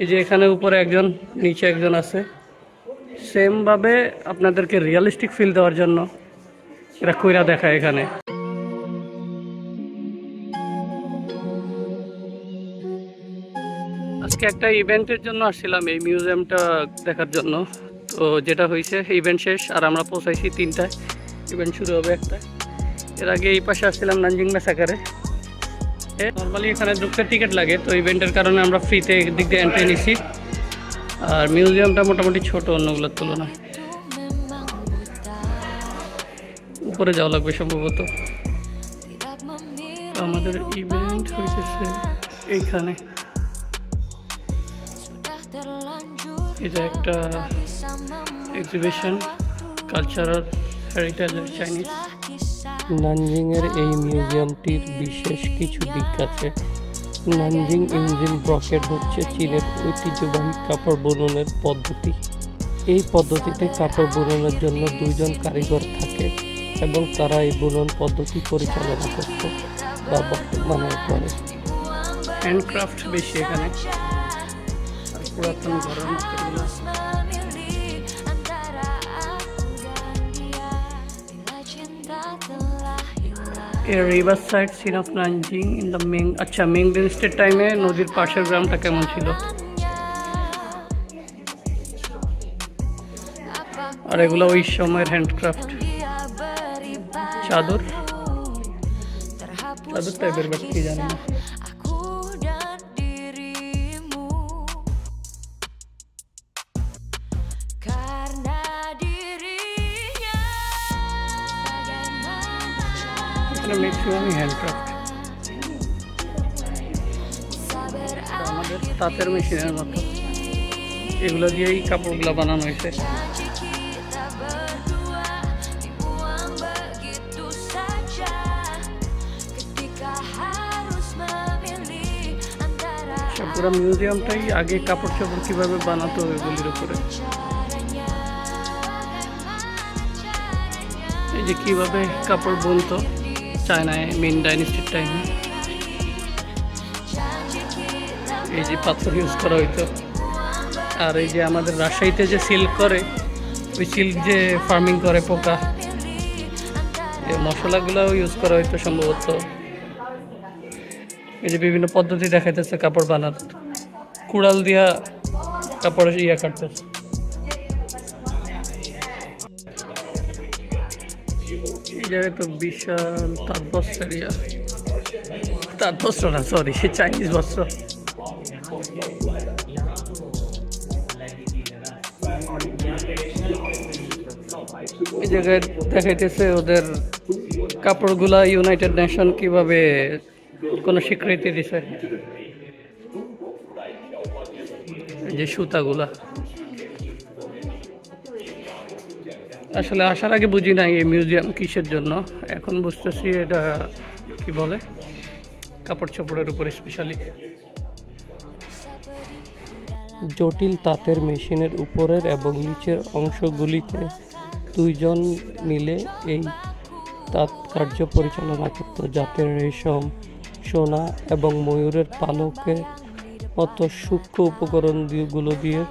এই যে এখানে উপরে একজন, নিচে একজন আছে। সেম ভাবে আপনাদেরকে রিয়েলিস্টিক ফিল দেওয়ার জন্য এরা কইরা দেখায় এখানে। আজকে একটা ইভেন্টের জন্য আসছিলাম এই মিউজিয়ামটা দেখার জন্য। তো যেটা হয়েছে, ইভেন্ট শেষ আর আমরা পৌঁছাইছি 3টায়, ইভেন্ট শুরু হবে 1টায়। এর আগে এই পাশে আসছিলাম নানজিং ম্যাসাকারে। নর্মালি এখানে ঢুকতে টিকিট লাগে, তো ইভেন্টের কারণে আমরা ফ্রিতে দিক দিয়ে এন্ট্রি নিছি। আর মিউজিয়ামটা মোটামুটি ছোট অন্যগুলোর তুলনায়। উপরে যাওয়া লাগবে সম্ভবত। আমাদের ইভেন্ট হয়েছে এইখানে। এটা একটা এক্সিবিশন, কালচারাল হেরিটেজের চাইনিজ। নানজিংয়ের এই মিউজিয়ামটির বিশেষ কিছু দিক আছে। নানজিং ইঞ্জিন ব্রকেট হচ্ছে চীনের ঐতিহ্যবাহী কাপড় বুননের পদ্ধতি। এই পদ্ধতিতে কাপড় বুননের জন্য 2 জন কারিগর থাকে এবং তারা এই বুনন পদ্ধতি পরিচালনা করত বা বর্তমানে করে। হ্যান্ডক্রাফট বেশি এখানে, পুরাতন ঘরের মতো। A riverside scene of Nanjing in the Ming Dynasty টাইমে নদীর পাশের গ্রামটা কেমন ছিল। আর এগুলো ওই সময়ের হ্যান্ডক্রাফট, চাদর টাইপের, বাট কি জানি না। ম্যাক্সিমামই হ্যান্ডক্রাফট, আমাদের তাঁতের মেশিনের মতো। এগুলো দিয়েই কাপড়গুলো বানানো হয়েছে। পুরো মিউজিয়ামটাই আগে কাপড় চাপড় কিভাবে বানাতো এগুলির উপরে। এই যে কিভাবে কাপড় বুনতো চায়নায় মিং ডাইনেস্টির টাইমে। এই যে পাথর ইউজ করা হইতো। আর এই যে আমাদের রাজশাহীতে যে সিল্ক করে, ওই সিল্ক যে ফার্মিং করে পোকা, এই মশলাগুলোও ইউজ করা হইতো সম্ভবত। এই যে বিভিন্ন পদ্ধতি দেখাইতেছে কাপড় বানার, কুড়াল দিয়া কাপড় কাটতেছে। এই জায়গায় তো বিশাল তাঁতবস্ত্র এরিয়া, তাঁতবস্ত্র না সরি, চাইনিজ বস্ত্র। এই জায়গায় দেখাইতেছে ওদের কাপড়গুলা ইউনাইটেড নেশন কিভাবে কোনো স্বীকৃতি দিছে। যে সুতাগুলা আসলে আসার আগে বুঝি নাই এই মিউজিয়াম কিসের জন্য, এখন বুঝতেছি এটা কি বলে, কাপড় চোপড়ের উপর স্পেশালি। জটিল তাঁতের মেশিনের উপরের এবং নিচের অংশগুলিতে 2 জন মিলে এই তাঁত কার্য পরিচালনা করত, যাতে রেশম, সোনা এবং ময়ূরের পালকের মতো সূক্ষ্ম উপকরণগুলো দিয়ে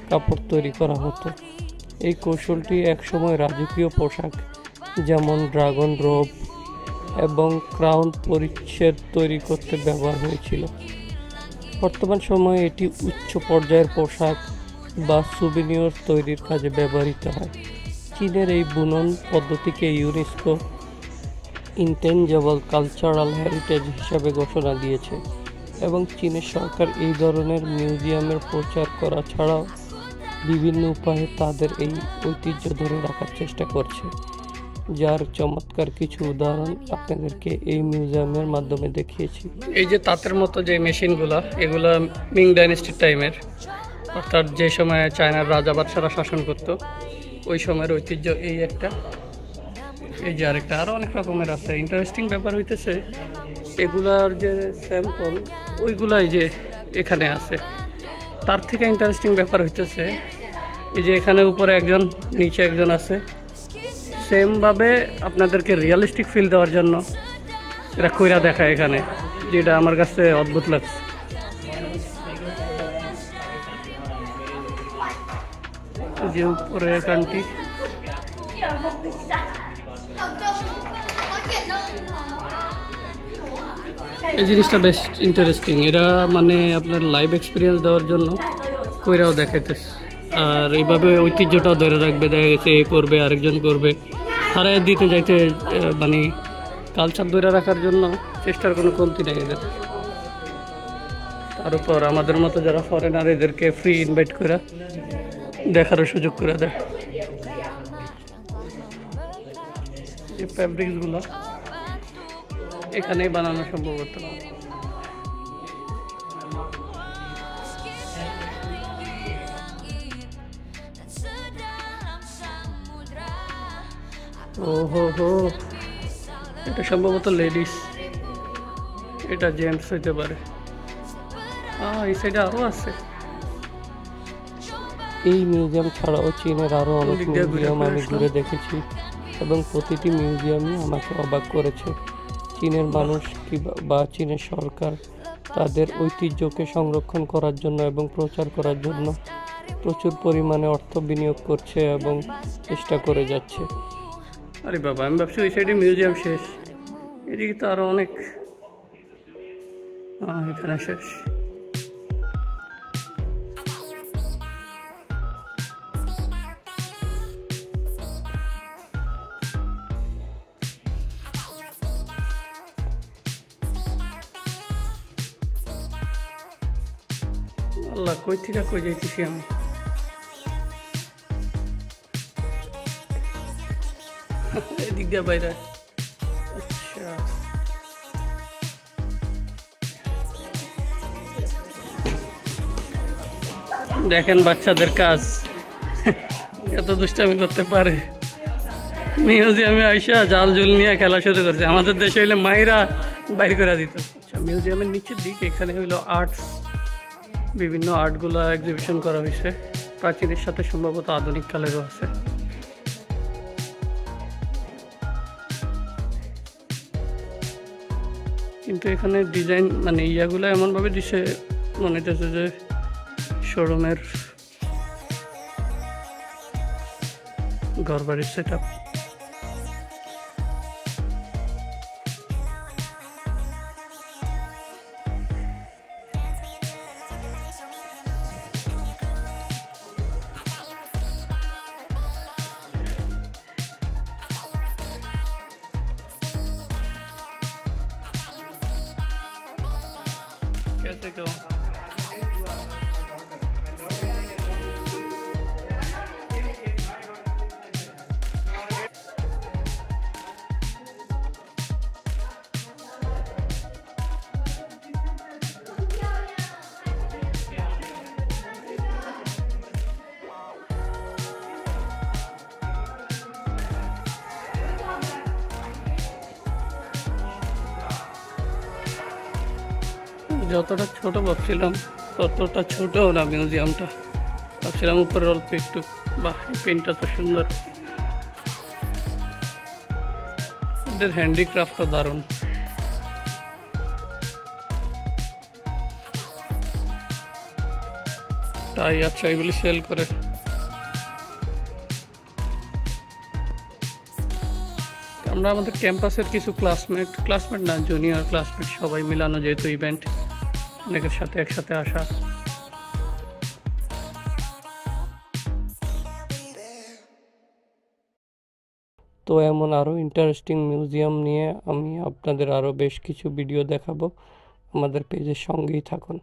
কাপড় তৈরি করা হতো। এই কৌশলটি একসময় রাজকীয় পোশাক যেমন ড্রাগন রোব এবং ক্রাউন পরিচ্ছদ তৈরি করতে ব্যবহার হয়েছিল। বর্তমান সময়ে এটি উচ্চ পর্যায়ের পোশাক বা সুভিনিয়র তৈরির কাজে ব্যবহৃত হয়। চীনের এই বুনন পদ্ধতিকে ইউনেস্কো ইনটেনজেবল কালচারাল হেরিটেজ হিসাবে ঘোষণা দিয়েছে এবং চীনের সরকার এই ধরনের মিউজিয়ামের প্রচার করা ছাড়াও বিভিন্ন উপায়ে তাদের এই ঐতিহ্য ধরে রাখার চেষ্টা করছে, যার চমৎকার কিছু উদাহরণ আপনাদেরকে এই মিউজিয়ামের মাধ্যমে দেখিয়েছি। এই যে তাঁতের মতো যে মেশিনগুলো, এগুলো মিং ডাইনেস্টির টাইমের, অর্থাৎ যে সময় চায়নার রাজা বাদশারা শাসন করত ওই সময়ের ঐতিহ্য। এই একটা, এই যে আরেকটা, আরও অনেক রকমের আছে। ইন্টারেস্টিং ব্যাপার হইতেছে এগুলার যে স্যাম্পল ওইগুলাই যে এখানে আছে। তার থেকে ইন্টারেস্টিং ব্যাপার হইতেছে এই যে এখানে উপরে একজন, নিচে একজন আছে। সেমভাবে আপনাদেরকে রিয়েলিস্টিক ফিল দেওয়ার জন্য এরা কইরা দেখায় এখানে, যেটা আমার কাছে অদ্ভুত লাগছে। যে উপরে এখানটি এই জিনিসটা বেশ ইন্টারেস্টিং। এরা মানে আপনার লাইভ এক্সপিরিয়েন্স দেওয়ার জন্য কইরাও দেখাইতেছে, আর এইভাবে ঐতিহ্যটাও ধরে রাখবে। দেখা গেছে এ করবে, আরেকজন করবে, হারায় দিতে যাইতে মানে কালচার ধরে রাখার জন্য চেষ্টার কোনো কমতি নেই এদের। তার উপর আমাদের মতো যারা ফরেনার এদেরকে ফ্রি ইনভাইট করে দেখারও সুযোগ করে দেয়। এই ফ্যাব্রিক্সগুলো এখানেই বানানো সম্ভবত। ওহো হো, এটা সম্ভবত লেডিস, এটা জেন্টস হইতে পারে। এই সাইডে আরও আছে। এই মিউজিয়াম ছাড়াও চীনের আরও অনেক মিউজিয়াম আমি ঘুরে দেখেছি এবং প্রতিটি মিউজিয়ামই আমাকে অবাক করেছে। চীনের মানুষ বা চীনের সরকার তাদের ঐতিহ্যকে সংরক্ষণ করার জন্য এবং প্রচার করার জন্য প্রচুর পরিমাণে অর্থ বিনিয়োগ করছে এবং চেষ্টা করে যাচ্ছে। আরে বাবা, আমি ভাবছি ওই সাইডে মিউজিয়াম শেষ, এদিকে তো আরও অনেক। এখানে শেষ। আল্লাহ, কই থেকে কই যাইতেছি আমি। এদিক দিয়ে বাইরে। আচ্ছা, দেখেন বাচ্চাদের কাজ, এত দুষ্টামি করতে পারে। মিউজিয়ামে আইসা জাল জুল নিয়ে খেলা শুরু করছে। আমাদের দেশে হইলে মাইরা বাইর করে দিত। আচ্ছা, মিউজিয়ামের নিচের দিক এখানে হইলো আর্টস, বিভিন্ন আর্টগুলো এক্সিবিশন করা হয়েছে। প্রাচীনের সাথে সম্ভবত আধুনিক কালেরও আছে। কিন্তু এখানে ডিজাইন মানে ইয়াগুলো এমনভাবে দিছে মনে হচ্ছে যে শোরুমের ঘরবাড়ির সেট আপ। कैसे कहूँ, যতটা ছোট ভাবছিলাম ততটা ছোটও না মিউজিয়ামটা। ভাবছিলাম উপরে অল্প একটু। বাহ, এই পেনটা তো সুন্দর, এদের হ্যান্ডিক্রাফটটা দারুণ। তাই আচ্ছা, এগুলি সেল করে। আমরা আমাদের ক্যাম্পাসের কিছু ক্লাসমেট না, জুনিয়র ক্লাসমেট সবাই মিলানো, যেহেতু ইভেন্ট অনেকের সাথে একসাথে আসা। তো এমন আরও ইন্টারেস্টিং মিউজিয়াম নিয়ে আমি আপনাদের আরও বেশ কিছু ভিডিও দেখাবো। আমাদের পেজের সঙ্গেই থাকুন।